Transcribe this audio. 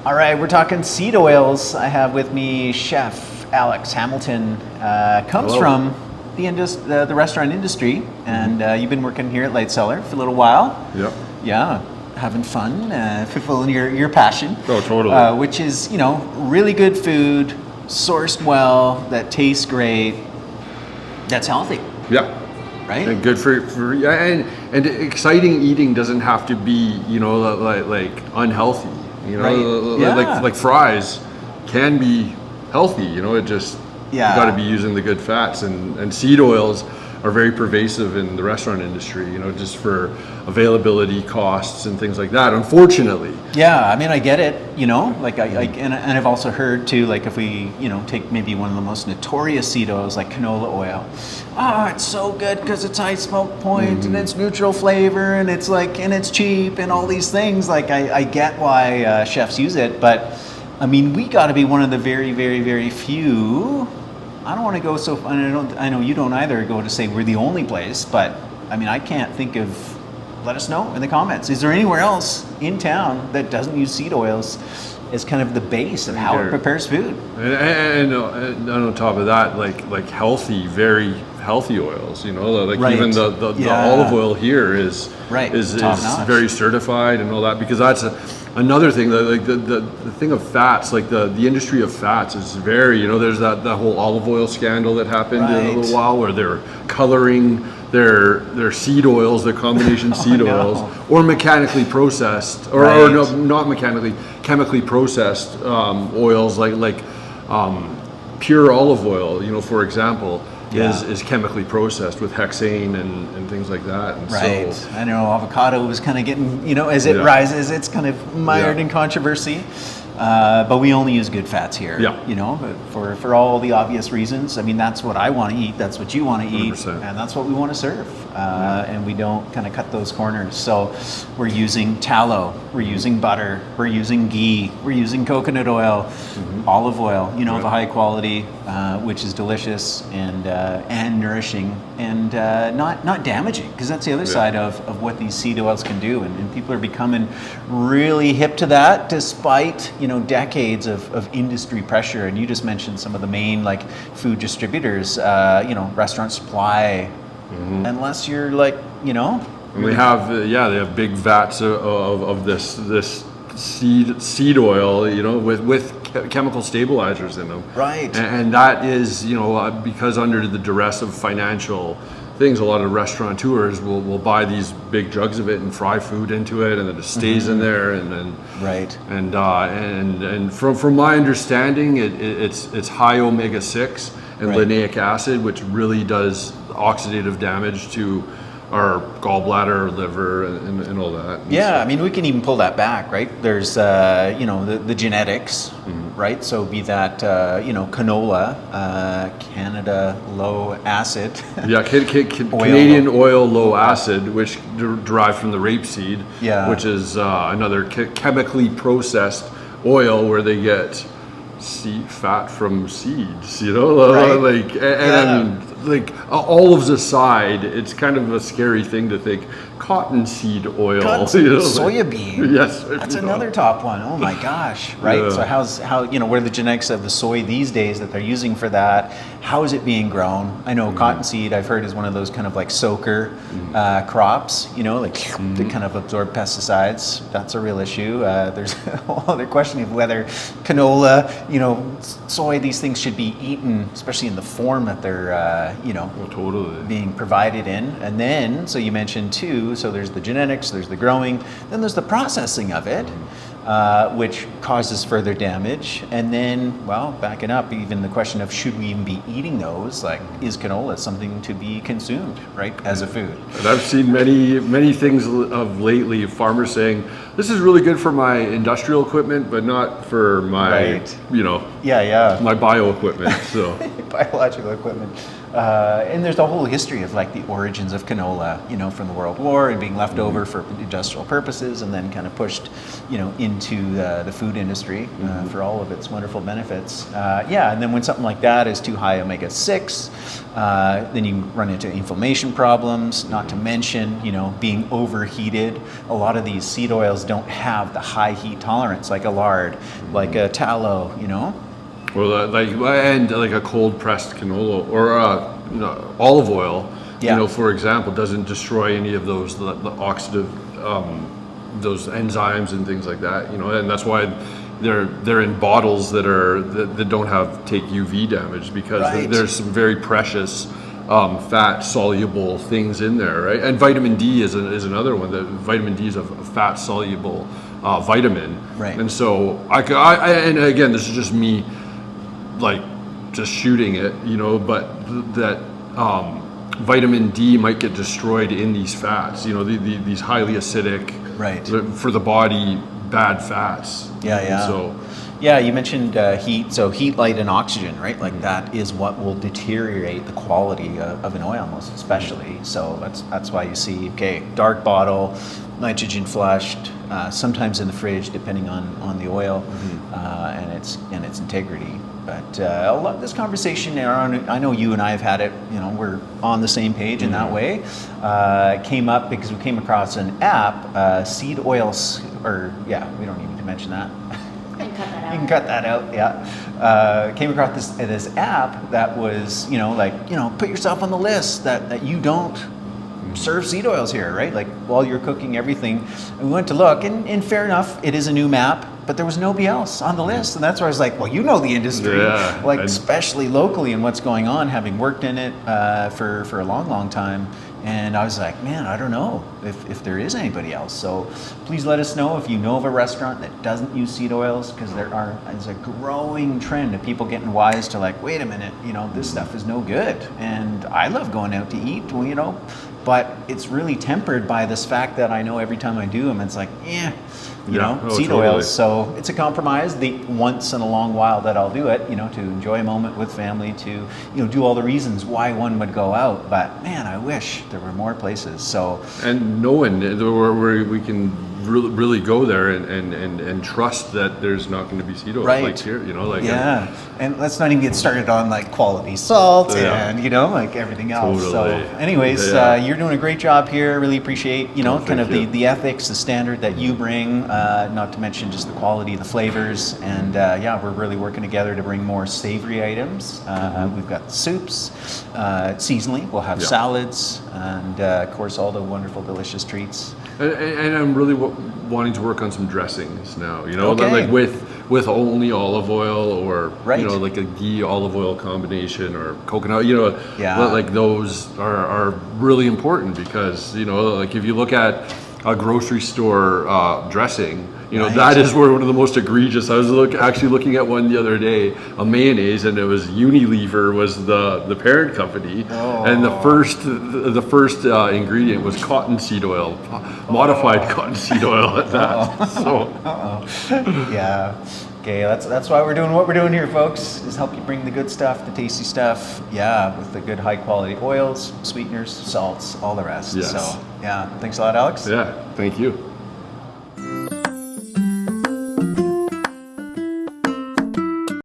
All right, we're talking seed oils. I have with me Chef Alex Hamilton. Comes Hello. from the restaurant industry, and you've been working here at Light Cellar for a little while. Yep. Yeah, having fun, fulfilling your passion. Oh, totally. Which is, really good food, sourced well, that tastes great, that's healthy, Yeah. right? And good for yeah, and exciting eating doesn't have to be, like unhealthy. Right. Yeah. Like fries can be healthy. It just Yeah. you got to be using the good fats, and seed oils are very pervasive in the restaurant industry. Just for availability, costs, and things like that. Unfortunately. Yeah, I mean, I get it, like and I've also heard too, like if we, take maybe one of the most notorious seed oils like canola oil. Oh, it's so good because it's high smoke point and it's neutral flavor and it's and it's cheap and all these things. Like I get why chefs use it, but I mean, we got to be one of the very, very, very few. I don't want to go so, I know you don't either go to say we're the only place, but I mean, I can't think of. Let us know in the comments. Is there anywhere else in town that doesn't use seed oils as kind of the base of how it prepares food? And on top of that, like healthy, very healthy oils. Like Right. even the olive oil here is Right. is Top notch. very certified and all that, because that's another thing. Like the thing of fats, like the industry of fats is very. There's that whole olive oil scandal that happened in a Right. little while where they're coloring their seed oils, their combination seed no. oils, or mechanically processed, or Right. no, not mechanically, chemically processed oils like pure olive oil, for example, is chemically processed with hexane and things like that. And Right. so, I know avocado was kind of getting, as it Yeah. rises, it's kind of mired Yeah. in controversy. But we only use good fats here, Yeah. but for all the obvious reasons. I mean, that's what I want to eat. That's what you want to eat. 100%. And that's what we want to serve. And we don't kind of cut those corners. So we're using tallow, we're using butter, we're using ghee, we're using coconut oil, olive oil, the high quality, which is delicious and nourishing and not damaging, because that's the other side of what these seed oils can do. And people are becoming really hip to that despite, decades of industry pressure. And you just mentioned some of the main food distributors, Restaurant Supply, unless you're and they have big vats of this seed oil, with chemical stabilizers in them. Right. And that is, because under the duress of financial things, a lot of restaurateurs will buy these big jugs of it and fry food into it, and then it stays in there, and then Right. and from my understanding, it's high omega-6 and Right. linoleic acid, which really does oxidative damage to our gallbladder, liver, and all that. And Yeah, I mean, we can even pull that back, right? There's, the genetics, right? So be that, canola, Canada low acid. Yeah, Canadian oil low acid, which derived from the rapeseed, which is another chemically processed oil where they get fat from seeds. Right. Olives aside, it's kind of a scary thing to think cottonseed oil. Soybean. Yes, That's another top one. Oh my gosh, right? Yeah. So what are the genetics of the soy these days that they're using for that? How is it being grown? I know cottonseed, I've heard, is one of those kind of soaker crops, that kind of absorb pesticides. That's a real issue. There's a whole other question of whether canola, soy, these things should be eaten, especially in the form that they're, totally. being provided in. And then, so you mentioned too, so there's the genetics, there's the growing, then there's the processing of it, which causes further damage. And then, backing up, even the question of should we even be eating those? Is canola something to be consumed, right, as a food? And I've seen many things of lately, farmers saying, this is really good for my industrial equipment, but not for my, Right. my bio equipment. So Biological equipment. And there's a whole history of like the origins of canola, you know, from the World War and being left over for industrial purposes, and then kind of pushed, you know, into the food industry for all of its wonderful benefits. Yeah, and then when something like that is too high omega-6, then you run into inflammation problems, not to mention, you know, being overheated. A lot of these seed oils don't have the high heat tolerance like a lard, like a tallow, you know? Or like a cold pressed canola or olive oil, you know, for example, doesn't destroy any of those the oxidative those enzymes and things like that, you know, and that's why they're in bottles that don't take UV damage, because there's some very precious fat soluble things in there, right? And vitamin D is another one. That vitamin D is a fat soluble vitamin, right? And so and again, this is just me, like, just shooting it, you know, but that vitamin D might get destroyed in these fats, you know, these highly acidic, right, for the body, bad fats. Yeah. So, yeah, you mentioned heat. So heat, light, and oxygen, right? Like that is what will deteriorate the quality of an oil, most especially. So that's why you see, dark bottle, nitrogen flushed, sometimes in the fridge, depending on the oil and its integrity. But I love this conversation, Aaron. I know you and I have had it. You know, we're on the same page in that way. It came up because we came across an app, seed oils, we don't need to mention that. You can cut that out. You can cut that out, yeah. Came across this app that was, you know, like, you know, put yourself on the list that you don't serve seed oils here, right? Like while you're cooking everything. And we went to look, and fair enough, it is a new map, but there was nobody else on the list. And that's where I was like, well, you know the industry, especially locally and what's going on, having worked in it for a long, long time. And I was like, man, I don't know if there is anybody else. So please let us know if you know of a restaurant that doesn't use seed oils, because there's a growing trend of people getting wise to like, wait a minute, you know, this stuff is no good. And I love going out to eat, well, you know, but it's really tempered by this fact that I know every time I do them, it's like, seed oils. So it's a compromise. The once in a long while that I'll do it, you know, to enjoy a moment with family, to, you know, do all the reasons why one would go out. But man, I wish there were more places. So, and knowing where we can really go there and trust that there's not going to be seed oil like here, you know, like and let's not even get started on like quality salt and, you know, like everything else. Totally. So anyways, you're doing a great job here. Really appreciate, you know, the ethics, the standard that you bring, not to mention just the quality, the flavors, and we're really working together to bring more savory items. We've got soups, seasonally we'll have salads, and of course all the wonderful delicious treats. And I'm really wanting to work on some dressings now, you know, like with only olive oil, or you know, like a ghee olive oil combination, or coconut, you know, like those are really important, because, you know, like if you look at a grocery store dressing, you know, that is where one of the most egregious. I was actually looking at one the other day, a mayonnaise, and it was Unilever was the parent company, and the first ingredient was cottonseed oil, modified cottonseed oil at that. Okay, that's why we're doing what we're doing here, folks, is help you bring the good stuff, the tasty stuff, with the good high quality oils, sweeteners, salts, all the rest. Yes. So thanks a lot, Alex. Yeah, thank you.